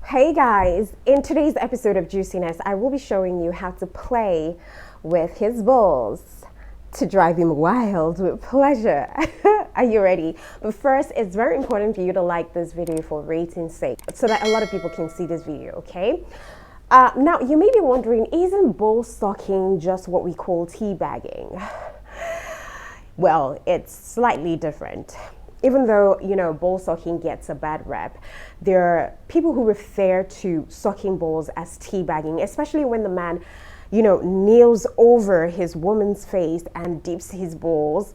Hey guys, in today's episode of Juiciness, I will be showing you how to play with his balls to drive him wild with pleasure. Are you ready? But first, it's very important for you to like this video for rating's sake so that a lot of people can see this video, okay? Now, you may be wondering, isn't ball sucking just what we call teabagging? Well, it's slightly different. Even though, ball sucking gets a bad rep, there are people who refer to sucking balls as teabagging, especially when the man, kneels over his woman's face and dips his balls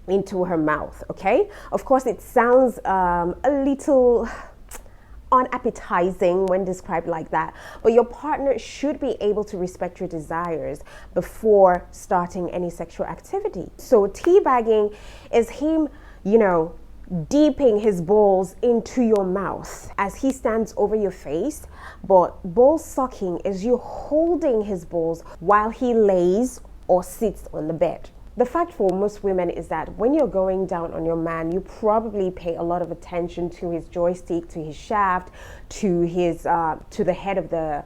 into her mouth, okay? Of course, it sounds a little unappetizing when described like that, but your partner should be able to respect your desires before starting any sexual activity. So teabagging is him deeping his balls into your mouth as he stands over your face, but ball sucking is you holding his balls while he lays or sits on the bed. The fact for most women is that when you're going down on your man, you probably pay a lot of attention to his joystick, to his shaft, to the head of the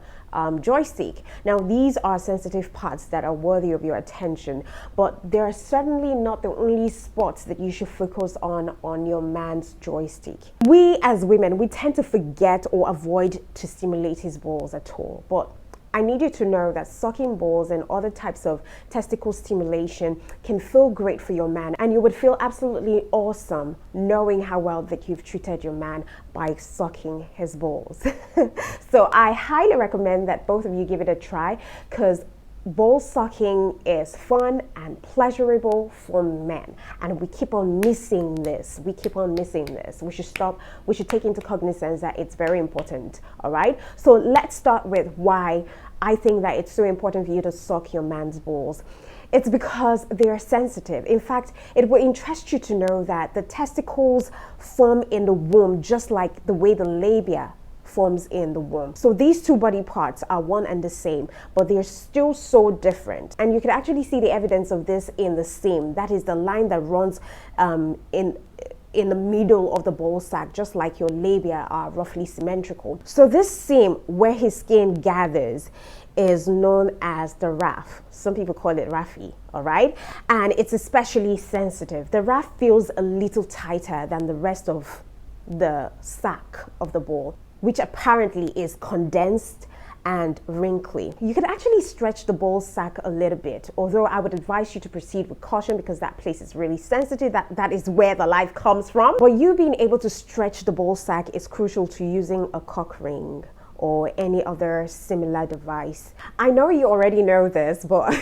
joystick. Now, these are sensitive parts that are worthy of your attention, but they are certainly not the only spots that you should focus on your man's joystick. We as women, we tend to forget or avoid to stimulate his balls at all, but I need you to know that sucking balls and other types of testicle stimulation can feel great for your man, and you would feel absolutely awesome knowing how well that you've treated your man by sucking his balls. So I highly recommend that both of you give it a try, because ball sucking is fun and pleasurable for men, and we keep on missing this. We should take into cognizance that it's very important. All right, so let's start with why I think that it's so important for you to suck your man's balls. It's because they're sensitive. In fact, it will interest you to know that the testicles form in the womb just like the way the labia forms in the womb. So these two body parts are one and the same, but they're still so different. And you can actually see the evidence of this in the seam. That is the line that runs in the middle of the ball sack, just like your labia are roughly symmetrical. So this seam where his skin gathers is known as the raph. Some people call it raffy, all right? And it's especially sensitive. The raph feels a little tighter than the rest of the sack of the ball, which apparently is condensed and wrinkly. You can actually stretch the ball sack a little bit, although I would advise you to proceed with caution because that place is really sensitive. That is where the life comes from. But you being able to stretch the ball sack is crucial to using a cock ring or any other similar device. I know you already know this, but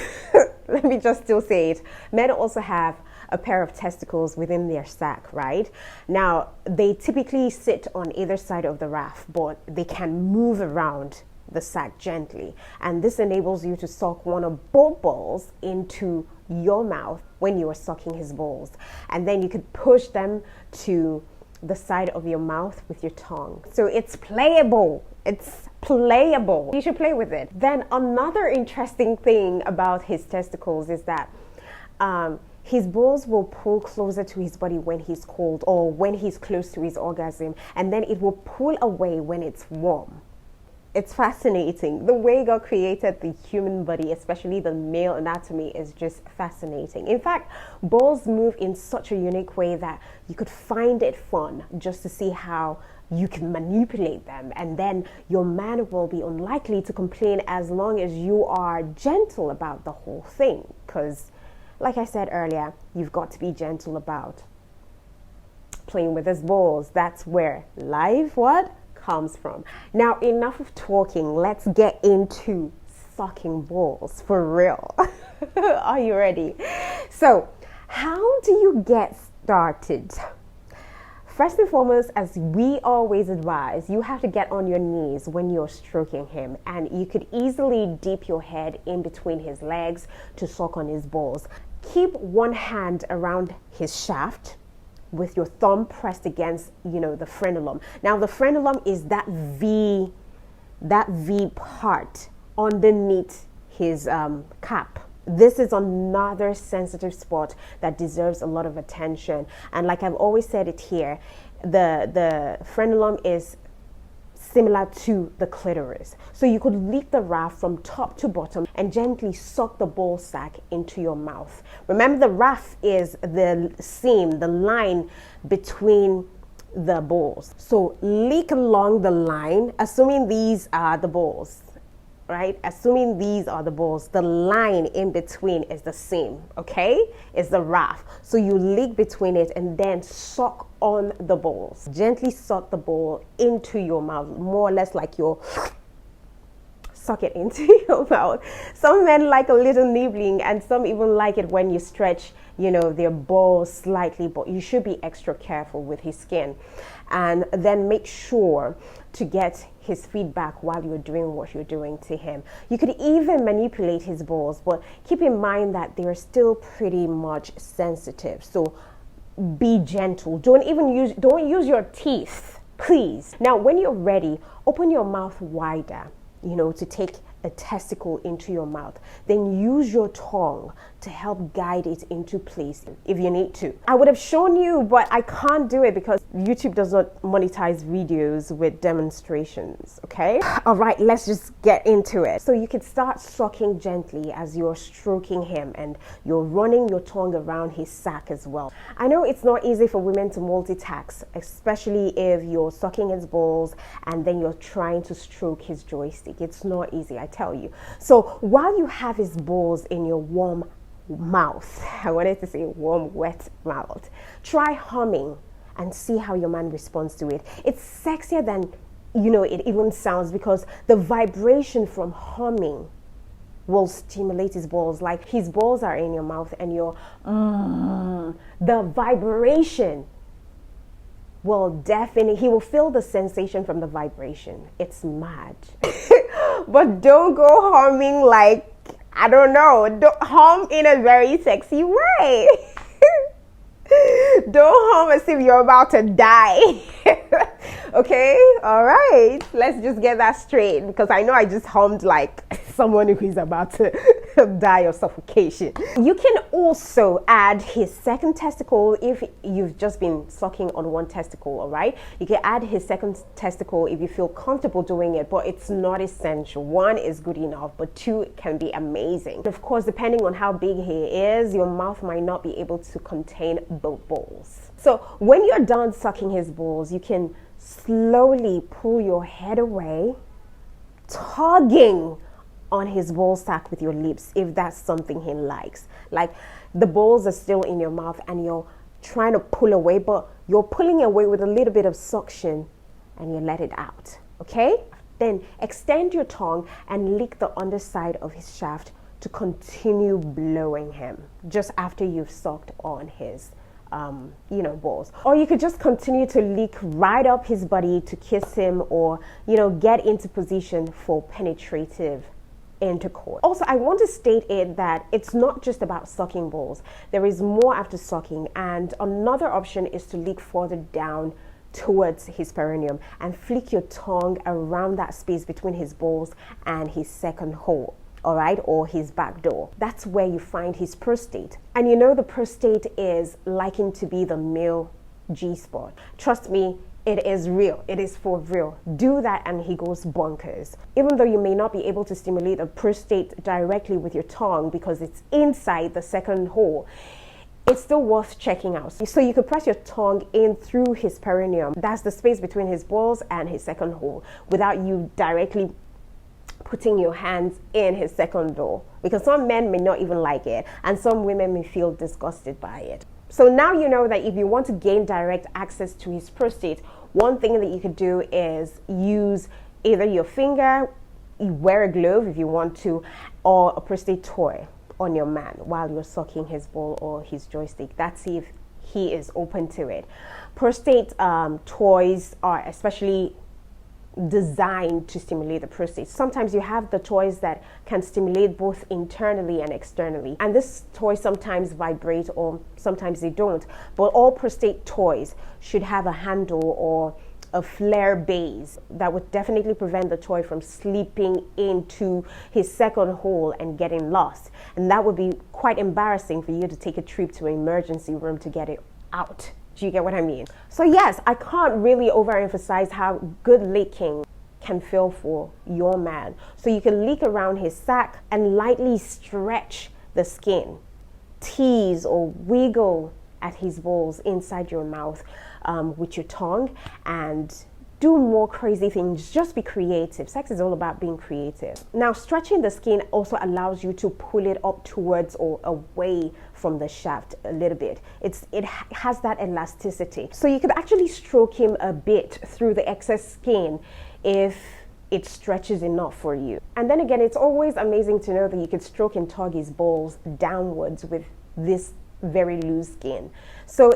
let me just still say it. Men also have a pair of testicles within their sac, right? Now, they typically sit on either side of the raph, but they can move around the sac gently, and this enables you to suck one of both balls into your mouth when you are sucking his balls, and then you could push them to the side of your mouth with your tongue. So it's playable. You should play with it. Then another interesting thing about his testicles is that his balls will pull closer to his body when he's cold or when he's close to his orgasm, and then it will pull away when it's warm. It's fascinating. The way God created the human body, especially the male anatomy, is just fascinating. In fact, balls move in such a unique way that you could find it fun just to see how you can manipulate them, and then your man will be unlikely to complain as long as you are gentle about the whole thing, because like I said earlier, you've got to be gentle about playing with his balls. That's where life comes from. Now, enough of talking. Let's get into sucking balls for real. Are you ready? So, how do you get started? First and foremost, as we always advise, you have to get on your knees when you're stroking him, and you could easily dip your head in between his legs to suck on his balls. Keep one hand around his shaft with your thumb pressed against, the frenulum. Now, the frenulum is that V part underneath his cap. This is another sensitive spot that deserves a lot of attention. And like I've always said it here, the frenulum is similar to the clitoris. So you could lick the raft from top to bottom and gently suck the ball sack into your mouth. Remember, the raft is the seam, the line between the balls. So lick along the line, assuming these are the balls, right? Assuming these are the balls, the line in between is the seam, okay? Is the raft. So you lick between it and then suck on the balls. Gently suck the ball into your mouth, more or less like you're suck it into your mouth. Some men like a little nibbling, and some even like it when you stretch, their balls slightly, but you should be extra careful with his skin. And then make sure to get his feedback while you're doing what you're doing to him. You could even manipulate his balls, but keep in mind that they're still pretty much sensitive. So be gentle. Don't use your teeth, please. Now, when you're ready, open your mouth wider, to take a testicle into your mouth. Then use your tongue to help guide it into place if you need to. I would have shown you, but I can't do it because YouTube does not monetize videos with demonstrations, okay? All right, let's just get into it. So you can start sucking gently as you're stroking him, and you're running your tongue around his sack as well. I know it's not easy for women to multitask, especially if you're sucking his balls and then you're trying to stroke his joystick. It's not easy, I tell you. So while you have his balls in your warm mouth, I wanted to say warm, wet mouth, try humming and see how your man responds to it. It's sexier than it even sounds, because the vibration from humming will stimulate his balls. Like his balls are in your mouth and the vibration will definitely, he will feel the sensation from the vibration. It's mad. But don't go humming like, I don't know, don't hum in a very sexy way. Don't hum as if you're about to die. Okay, all right, let's just get that straight, because I know I just hummed like someone who is about to die of suffocation. You can also add his second testicle if you've just been sucking on one testicle, all right? You can add his second testicle if you feel comfortable doing it, but it's not essential. One is good enough, but two can be amazing. Of course, depending on how big he is, your mouth might not be able to contain both balls. So when you're done sucking his balls, you can slowly pull your head away, tugging on his ball sack with your lips if that's something he likes. Like the balls are still in your mouth and you're trying to pull away, but you're pulling away with a little bit of suction and you let it out, okay? Then extend your tongue and lick the underside of his shaft to continue blowing him just after you've sucked on his balls. Or you could just continue to lick right up his body to kiss him, or get into position for penetrative intercourse. Also, I want to state it that it's not just about sucking balls. There is more after sucking, and another option is to lick further down towards his perineum and flick your tongue around that space between his balls and his second hole. All right, or his back door. That's where you find his prostate. And the prostate is likened to be the male G-spot. Trust me, it is real. It is for real. Do that and he goes bonkers. Even though you may not be able to stimulate the prostate directly with your tongue because it's inside the second hole, it's still worth checking out. So you could press your tongue in through his perineum. That's the space between his balls and his second hole, without you directly putting your hands in his second door, because some men may not even like it and some women may feel disgusted by it. So now you know that if you want to gain direct access to his prostate, one thing that you could do is use either your finger, you wear a glove if you want to, or a prostate toy on your man while you're sucking his ball or his joystick. That's if he is open to it. Prostate toys are especially designed to stimulate the prostate. Sometimes you have the toys that can stimulate both internally and externally, and this toy sometimes vibrate or sometimes they don't, but all prostate toys should have a handle or a flare base that would definitely prevent the toy from slipping into his second hole and getting lost, and that would be quite embarrassing for you to take a trip to an emergency room to get it out. Do you get what I mean? So yes, I can't really overemphasize how good licking can feel for your man. So you can lick around his sack and lightly stretch the skin, tease or wiggle at his balls inside your mouth with your tongue, and do more crazy things. Just be creative. Sex is all about being creative. Now, stretching the skin also allows you to pull it up towards or away from the shaft a little bit. It has that elasticity. So you could actually stroke him a bit through the excess skin if it stretches enough for you. And then again, it's always amazing to know that you could stroke and tug his balls downwards with this very loose skin. So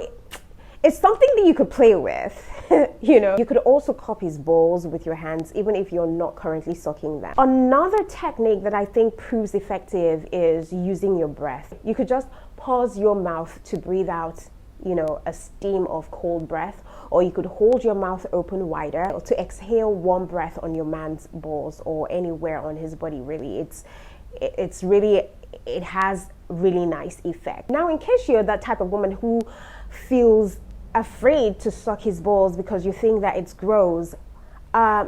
it's something that you could play with. You know, you could also cup his balls with your hands, even if you're not currently sucking them. Another technique that I think proves effective is using your breath. You could just pause your mouth to breathe out, you know, a steam of cold breath, or you could hold your mouth open wider to exhale warm breath on your man's balls or anywhere on his body. Really, it has really nice effect. Now, in case you're that type of woman who feels afraid to suck his balls because you think that it's gross,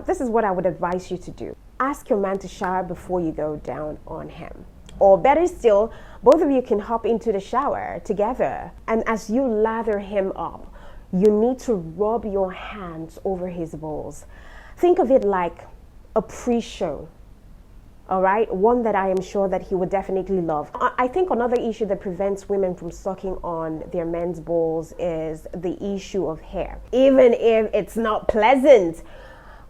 this is what I would advise you to do. Ask your man to shower before you go down on him. Or better still, both of you can hop into the shower together, and as you lather him up, you need to rub your hands over his balls. Think of it like a pre-show. All right, one that I am sure that he would definitely love. I think another issue that prevents women from sucking on their men's balls is the issue of hair. Even if it's not pleasant,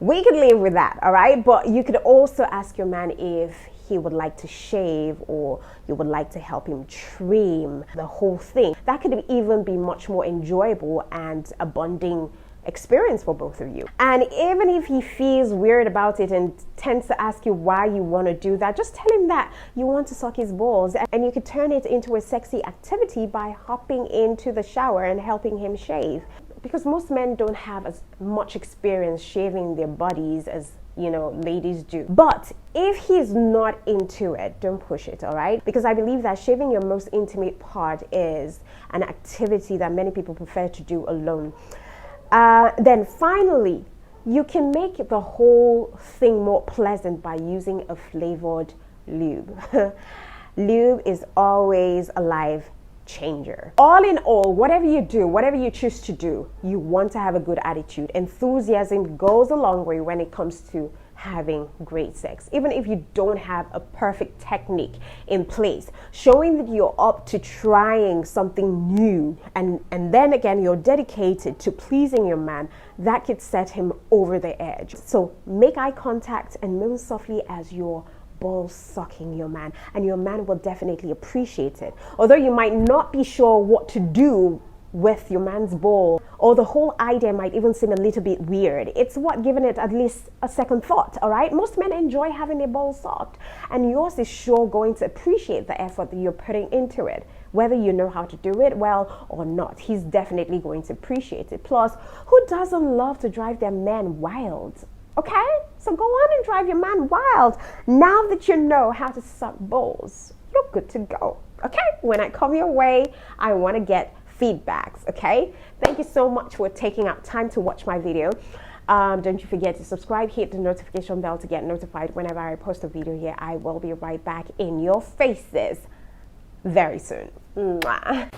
we could live with that, all right? But you could also ask your man if he would like to shave, or you would like to help him trim the whole thing. That could even be much more enjoyable and a bonding experience for both of you. And even if he feels weird about it and tends to ask you why you want to do that, just tell him that you want to suck his balls, and you could turn it into a sexy activity by hopping into the shower and helping him shave. Because most men don't have as much experience shaving their bodies as, you know, ladies do. But if he's not into it, don't push it, all right? Because I believe that shaving your most intimate part is an activity that many people prefer to do alone. Then finally, you can make the whole thing more pleasant by using a flavored lube. Lube is always a life changer. All in all, whatever you do, whatever you choose to do, you want to have a good attitude. Enthusiasm goes a long way when it comes to having great sex. Even if you don't have a perfect technique in place, showing that you're up to trying something new, and then again you're dedicated to pleasing your man, that could set him over the edge. So make eye contact and move softly as you're ball sucking your man, and your man will definitely appreciate it. Although you might not be sure what to do with your man's ball, or the whole idea might even seem a little bit weird, it's what giving it at least a second thought. All right, most men enjoy having their balls sucked, and yours is sure going to appreciate the effort that you're putting into it. Whether you know how to do it well or not, he's definitely going to appreciate it. Plus, who doesn't love to drive their man wild? Okay, so go on and drive your man wild. Now that you know how to suck balls, you're good to go. Okay, when I come your way, I want to get feedbacks. Okay, thank you so much for taking out time to watch my video. Don't you forget to subscribe, hit the notification bell to get notified whenever I post a video here. I will be right back in your faces very soon. Mwah.